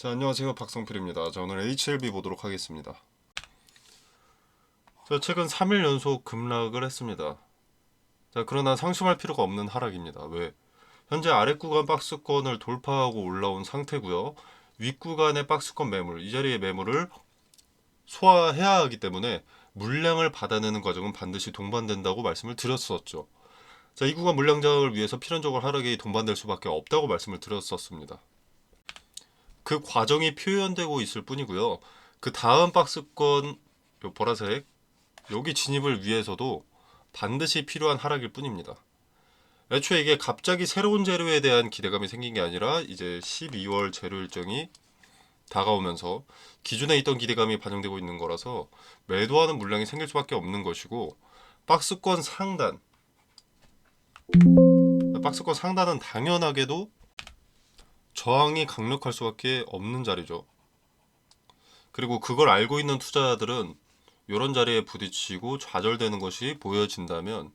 자, 안녕하세요. 박성필입니다. 자, 오늘 HLB 보도록 하겠습니다. 자, 최근 3일 연속 급락을 했습니다. 자, 그러나 상심할 필요가 없는 하락입니다. 왜? 현재 아래 구간 박스권을 돌파하고 올라온 상태고요. 윗 구간의 박스권 매물, 이 자리의 매물을 소화해야 하기 때문에 물량을 받아내는 과정은 반드시 동반된다고 말씀을 드렸었죠. 자, 이 구간 물량 장악을 위해서 필연적으로 하락이 동반될 수밖에 없다고 말씀을 드렸었습니다. 그 과정이 표현되고 있을 뿐이고요. 그 다음 박스권 요 보라색 여기 진입을 위해서도 반드시 필요한 하락일 뿐입니다. 애초에 이게 갑자기 새로운 재료에 대한 기대감이 생긴 게 아니라 이제 12월 재료 일정이 다가오면서 기존에 있던 기대감이 반영되고 있는 거라서 매도하는 물량이 생길 수밖에 없는 것이고, 박스권 상단 박스권 상단은 당연하게도 저항이 강력할 수밖에 없는 자리죠. 그리고 그걸 알고 있는 투자자들은 이런 자리에 부딪히고 좌절되는 것이 보여진다면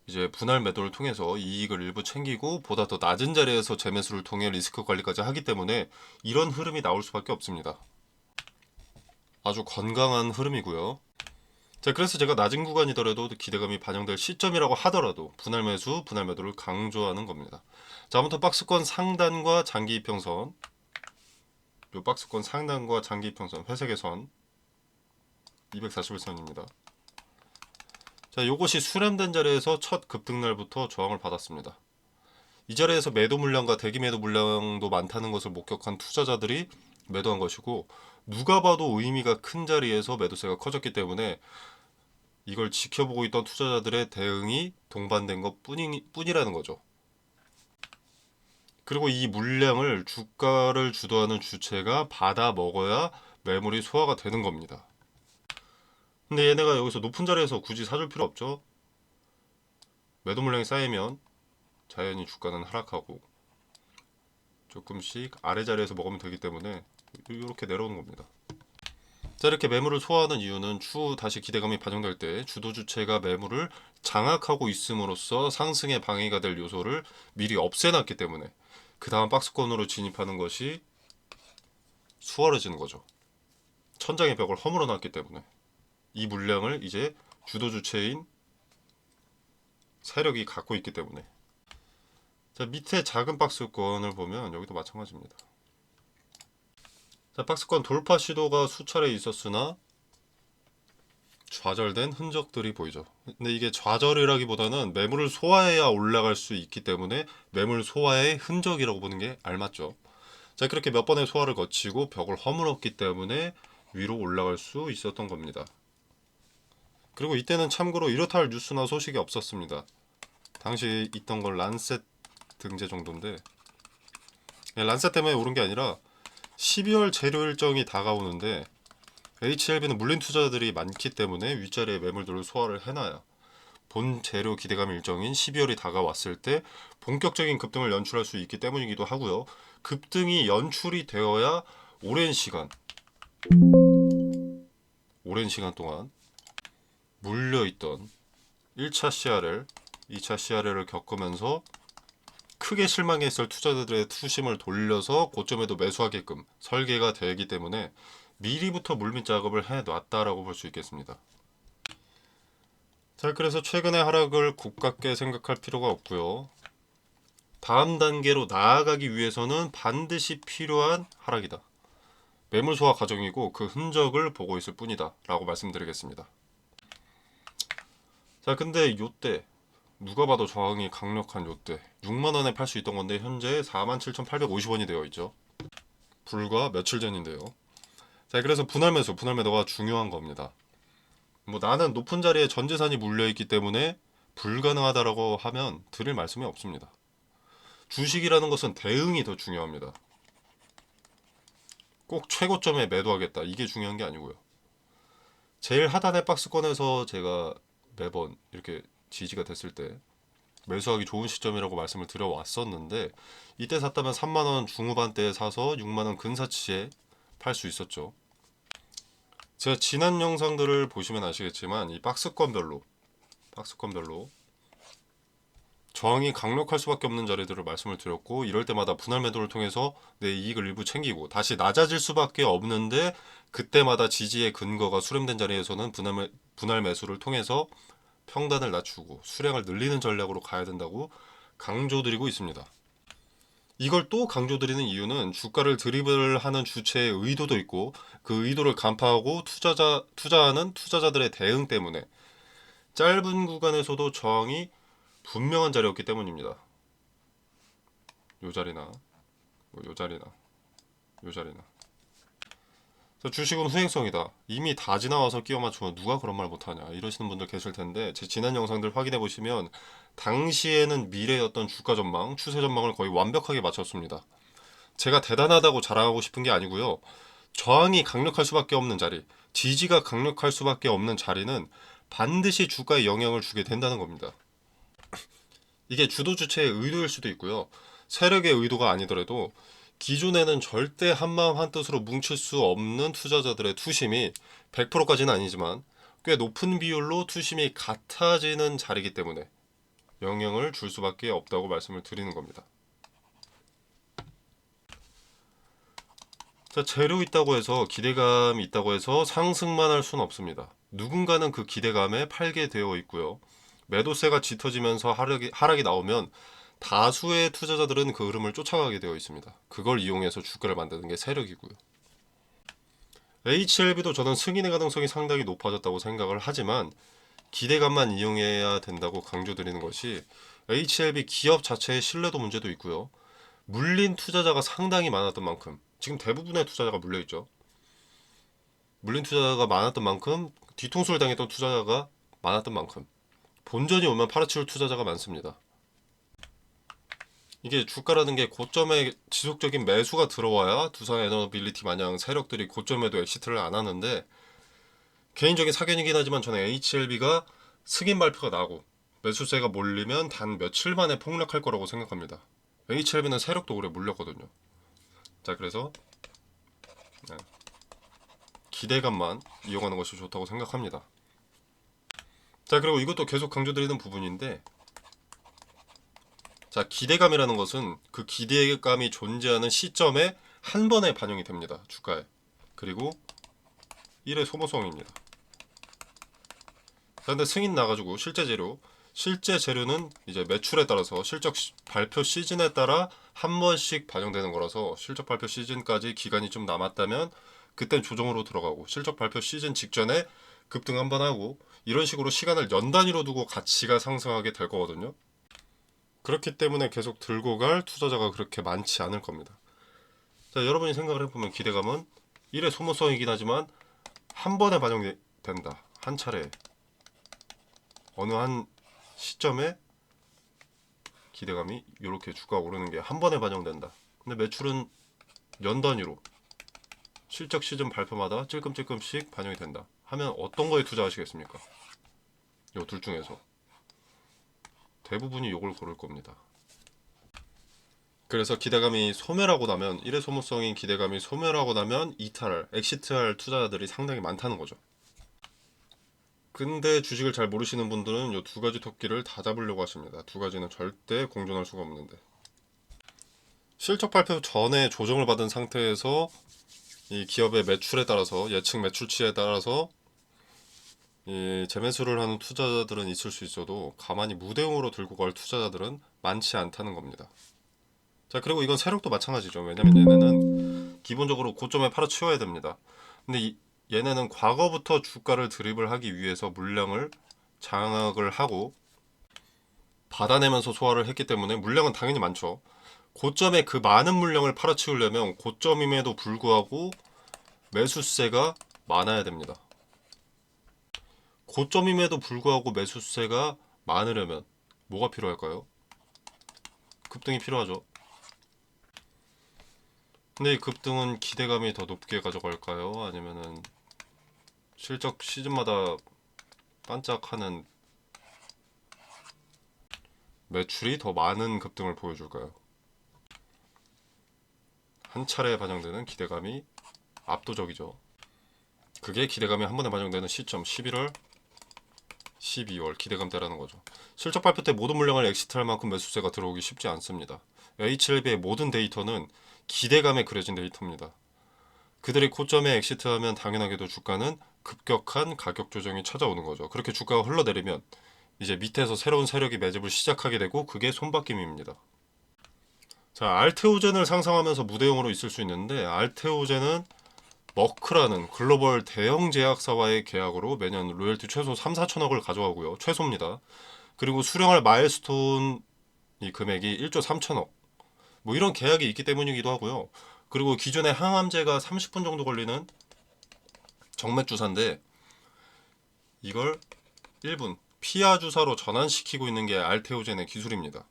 이제 분할 매도를 통해서 이익을 일부 챙기고 보다 더 낮은 자리에서 재매수를 통해 리스크 관리까지 하기 때문에 이런 흐름이 나올 수밖에 없습니다. 아주 건강한 흐름이고요. 자, 그래서 제가 낮은 구간이더라도 기대감이 반영될 시점이라고 하더라도 분할 매수, 분할 매도를 강조하는 겁니다. 자, 아무튼 박스권 상단과 장기 이평선, 요 박스권 상단과 장기 이평선, 회색의 선 241선입니다. 자, 요것이 수렴된 자리에서 첫 급등날부터 저항을 받았습니다. 이 자리에서 매도 물량과 대기 매도 물량도 많다는 것을 목격한 투자자들이 매도한 것이고, 누가 봐도 의미가 큰 자리에서 매도세가 커졌기 때문에 이걸 지켜보고 있던 투자자들의 대응이 동반된 것 뿐이라는 거죠. 그리고 이 물량을 주가를 주도하는 주체가 받아 먹어야 매물이 소화가 되는 겁니다. 근데 얘네가 여기서 높은 자리에서 굳이 사줄 필요 없죠. 매도 물량이 쌓이면 자연히 주가는 하락하고 조금씩 아래 자리에서 먹으면 되기 때문에 이렇게 내려오는 겁니다. 자, 이렇게 매물을 소화하는 이유는 추후 다시 기대감이 반영될 때 주도 주체가 매물을 장악하고 있음으로써 상승에 방해가 될 요소를 미리 없애놨기 때문에 그 다음 박스권으로 진입하는 것이 수월해지는 거죠. 천장의 벽을 허물어 놨기 때문에 이 물량을 이제 주도 주체인 세력이 갖고 있기 때문에. 자, 밑에 작은 박스권을 보면 여기도 마찬가지입니다. 자, 박스권 돌파 시도가 수차례 있었으나 좌절된 흔적들이 보이죠. 근데 이게 좌절이라기보다는 매물을 소화해야 올라갈 수 있기 때문에 매물 소화의 흔적이라고 보는 게 알맞죠. 자, 그렇게 몇 번의 소화를 거치고 벽을 허물었기 때문에 위로 올라갈 수 있었던 겁니다. 그리고 이때는 참고로 이렇다 할 뉴스나 소식이 없었습니다. 당시 있던 건 란셋 등재 정도인데, 란셋 때문에 오른 게 아니라 12월 재료 일정이 다가오는데 HLB는 물린 투자자들이 많기 때문에 윗자리에 매물들을 소화를 해놔야 본 재료 기대감 일정인 12월이 다가왔을 때 본격적인 급등을 연출할 수 있기 때문이기도 하고요. 급등이 연출이 되어야 오랜 시간 동안 물려있던 1차 CRL, 2차 CRL을 겪으면서 크게 실망했을 투자자들의 투심을 돌려서 고점에도 매수하게끔 설계가 되기 때문에 미리부터 물밑 작업을 해놨다라고 볼 수 있겠습니다. 자, 그래서 최근의 하락을 고깝게 생각할 필요가 없고요. 다음 단계로 나아가기 위해서는 반드시 필요한 하락이다. 매물 소화 과정이고 그 흔적을 보고 있을 뿐이다 라고 말씀드리겠습니다. 자, 근데 요때 누가 봐도 저항이 강력한 요때 6만원에 팔 수 있던 건데 현재 47,850원이 되어 있죠. 불과 며칠 전인데요. 자, 그래서 분할 매도가 중요한 겁니다. 뭐 나는 높은 자리에 전 재산이 물려있기 때문에 불가능하다라고 하면 드릴 말씀이 없습니다. 주식이라는 것은 대응이 더 중요합니다. 꼭 최고점에 매도하겠다 이게 중요한 게 아니고요. 제일 하단의 박스권에서 제가 매번 이렇게 지지가 됐을 때 매수하기 좋은 시점이라고 말씀을 드려왔었는데, 이때 샀다면 3만원 중후반대에 사서 6만원 근사치에 팔 수 있었죠. 제가 지난 영상들을 보시면 아시겠지만 이 박스권별로 저항이 강력할 수밖에 없는 자리들을 말씀을 드렸고, 이럴 때마다 분할 매도를 통해서 내 이익을 일부 챙기고 다시 낮아질 수밖에 없는데, 그때마다 지지의 근거가 수렴된 자리에서는 분할 매수를 통해서 평단을 낮추고 수량을 늘리는 전략으로 가야 된다고 강조드리고 있습니다. 이걸 또 강조드리는 이유는 주가를 드리블하는 주체의 의도도 있고, 그 의도를 간파하고 투자하는 투자자들의 대응 때문에 짧은 구간에서도 저항이 분명한 자리였기 때문입니다. 요 자리나 요 자리나 요 자리나. 주식은 후행성이다. 이미 다 지나와서 끼워 맞추면 누가 그런 말 못하냐 이러시는 분들 계실 텐데, 제 지난 영상들 확인해 보시면 당시에는 미래의 어떤 주가 전망, 추세 전망을 거의 완벽하게 맞췄습니다. 제가 대단하다고 자랑하고 싶은 게 아니고요. 저항이 강력할 수밖에 없는 자리, 지지가 강력할 수밖에 없는 자리는 반드시 주가에 영향을 주게 된다는 겁니다. 이게 주도 주체의 의도일 수도 있고요. 세력의 의도가 아니더라도 기존에는 절대 한마음 한뜻으로 뭉칠 수 없는 투자자들의 투심이 100%까지는 아니지만 꽤 높은 비율로 투심이 같아지는 자리이기 때문에 영향을 줄 수밖에 없다고 말씀을 드리는 겁니다. 자, 재료 있다고 해서, 기대감이 있다고 해서 상승만 할 수는 없습니다. 누군가는 그 기대감에 팔게 되어 있고요. 매도세가 짙어지면서 하락이 나오면 다수의 투자자들은 그 흐름을 쫓아가게 되어 있습니다. 그걸 이용해서 주가를 만드는 게 세력이고요. HLB도 저는 승인의 가능성이 상당히 높아졌다고 생각을 하지만, 기대감만 이용해야 된다고 강조드리는 것이, HLB 기업 자체의 신뢰도 문제도 있고요. 물린 투자자가 상당히 많았던 만큼, 지금 대부분의 투자자가 물려있죠. 물린 투자자가 많았던 만큼, 뒤통수를 당했던 투자자가 많았던 만큼 본전이 오면 팔아치울 투자자가 많습니다. 이게 주가라는 게 고점에 지속적인 매수가 들어와야 두산에너빌리티 마냥 세력들이 고점에도 엑시트를 안 하는데, 개인적인 사견이긴 하지만 저는 HLB가 승인 발표가 나고 매수세가 몰리면 단 며칠 만에 폭락할 거라고 생각합니다. HLB는 세력도 오래 물렸거든요. 자, 그래서 네, 기대감만 이용하는 것이 좋다고 생각합니다. 자, 그리고 이것도 계속 강조드리는 부분인데, 자, 기대감이라는 것은 그 기대감이 존재하는 시점에 한 번에 반영이 됩니다. 주가에. 그리고 1의 소모성입니다. 그런데 승인 나가지고 실제 재료는 이제 매출에 따라서 실적 발표 시즌에 따라 한 번씩 반영되는 거라서, 실적 발표 시즌까지 기간이 좀 남았다면 그땐 조정으로 들어가고, 실적 발표 시즌 직전에 급등 한번 하고, 이런 식으로 시간을 연 단위로 두고 가치가 상승하게 될 거거든요. 그렇기 때문에 계속 들고 갈 투자자가 그렇게 많지 않을 겁니다. 자, 여러분이 생각을 해보면 기대감은 1의 소모성이긴 하지만 한 번에 반영된다. 한 차례 어느 한 시점에 기대감이 이렇게 주가가 오르는 게 한 번에 반영된다. 근데 매출은 연 단위로 실적 시즌 발표마다 찔끔찔끔씩 반영이 된다 하면 어떤 거에 투자하시겠습니까? 이 둘 중에서 대부분이 이걸 고를 겁니다. 그래서 기대감이 소멸하고 나면, 1의 소모성인 기대감이 소멸하고 나면 엑시트할 투자자들이 상당히 많다는 거죠. 근데 주식을 잘 모르시는 분들은 이 두 가지 토끼를 다 잡으려고 하십니다. 두 가지는 절대 공존할 수가 없는데, 실적 발표 전에 조정을 받은 상태에서 이 기업의 매출에 따라서, 예측 매출치에 따라서 이 재매수를 하는 투자자들은 있을 수 있어도 가만히 무대응으로 들고 갈 투자자들은 많지 않다는 겁니다. 자, 그리고 이건 세력도 마찬가지죠. 왜냐면 얘네는 기본적으로 고점에 팔아치워야 됩니다. 근데 얘네는 과거부터 주가를 드립을 하기 위해서 물량을 장악을 하고 받아내면서 소화를 했기 때문에 물량은 당연히 많죠. 고점에 그 많은 물량을 팔아치우려면 고점임에도 불구하고 매수세가 많아야 됩니다. 고점임에도 불구하고 매수세가 많으려면 뭐가 필요할까요? 급등이 필요하죠. 근데 이 급등은 기대감이 더 높게 가져갈까요? 아니면은 실적 시즌마다 반짝하는 매출이 더 많은 급등을 보여줄까요? 한 차례에 반영되는 기대감이 압도적이죠. 그게 기대감이 한 번에 반영되는 시점 11월 12월 기대감대라는 거죠. 실적 발표 때 모든 물량을 엑시트할 만큼 매수세가 들어오기 쉽지 않습니다. HLB의 모든 데이터는 기대감에 그려진 데이터입니다. 그들이 고점에 엑시트하면 당연하게도 주가는 급격한 가격 조정이 찾아오는 거죠. 그렇게 주가가 흘러내리면 이제 밑에서 새로운 세력이 매집을 시작하게 되고 그게 손바뀜입니다. 자, 알테오젠을 상상하면서 무대용으로 있을 수 있는데 알테오젠은 머크라는 글로벌 대형 제약사와의 계약으로 매년 로열티 최소 3, 4천억을 가져가고요. 최소입니다. 그리고 수령할 마일스톤 이 금액이 1조 3천억. 뭐 이런 계약이 있기 때문이기도 하고요. 그리고 기존의 항암제가 30분 정도 걸리는 정맥 주사인데 이걸 1분 피하 주사로 전환시키고 있는 게 알테오젠의 기술입니다.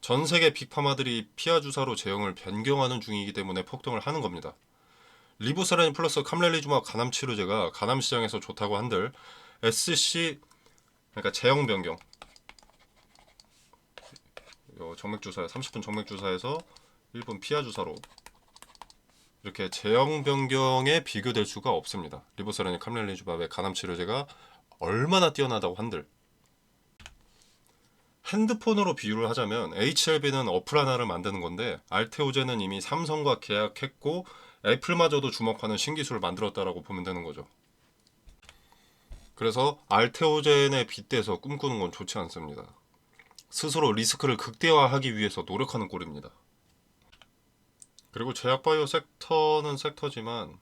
전 세계 빅파마들이 피하 주사로 제형을 변경하는 중이기 때문에 폭등을 하는 겁니다. 리보세라닌 플러스 캄렐리주마 간암 치료제가 간암 시장에서 좋다고 한들 SC 그러니까 제형 변경 정맥 주사 30분 정맥 주사에서 1분 피하 주사로 이렇게 제형 변경에 비교될 수가 없습니다. 리보세라닌 캄렐리주마의 간암 치료제가 얼마나 뛰어나다고 한들 핸드폰으로 비유를 하자면 HLB는 어플 하나를 만드는 건데 알테오젠은 이미 삼성과 계약했고 애플마저도 주목하는 신기술을 만들었다라고 보면 되는 거죠. 그래서 알테오젠에 빗대서 꿈꾸는 건 좋지 않습니다. 스스로 리스크를 극대화하기 위해서 노력하는 꼴입니다. 그리고 제약바이오 섹터는 섹터지만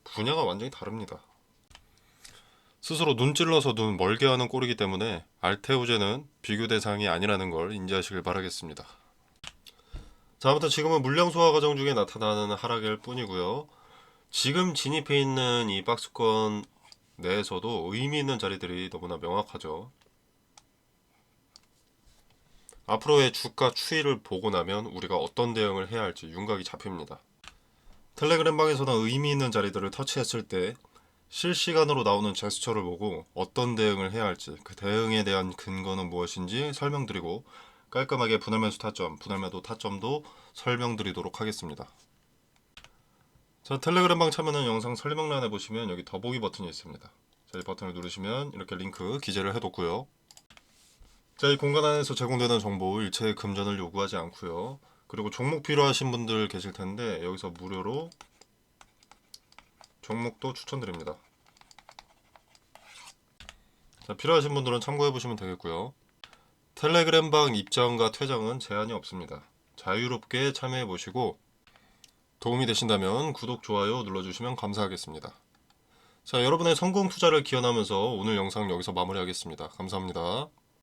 분야가 완전히 다릅니다. 스스로 눈 찔러서 눈 멀게 하는 꼴이기 때문에 알테오젠은 비교 대상이 아니라는 걸 인지하시길 바라겠습니다. 자, 아무튼 지금은 물량 소화 과정 중에 나타나는 하락일 뿐이고요. 지금 진입해 있는 이 박스권 내에서도 의미 있는 자리들이 너무나 명확하죠. 앞으로의 주가 추이를 보고 나면 우리가 어떤 대응을 해야 할지 윤곽이 잡힙니다. 텔레그램 방에서는 의미 있는 자리들을 터치했을 때 실시간으로 나오는 제스처를 보고 어떤 대응을 해야 할지 그 대응에 대한 근거는 무엇인지 설명드리고 깔끔하게 분할매수 타점, 분할매도 타점도 설명드리도록 하겠습니다. 자, 텔레그램 방 참여는 영상 설명란에 보시면 여기 더보기 버튼이 있습니다. 자, 이 버튼을 누르시면 이렇게 링크 기재를 해뒀고요. 자, 이 공간 안에서 제공되는 정보 일체의 금전을 요구하지 않고요. 그리고 종목 필요하신 분들 계실 텐데 여기서 무료로 종목도 추천드립니다. 자, 필요하신 분들은 참고해 보시면 되겠고요. 텔레그램 방 입장과 퇴장은 제한이 없습니다. 자유롭게 참여해 보시고 도움이 되신다면 구독, 좋아요 눌러주시면 감사하겠습니다. 자, 여러분의 성공 투자를 기원하면서 오늘 영상 여기서 마무리하겠습니다. 감사합니다.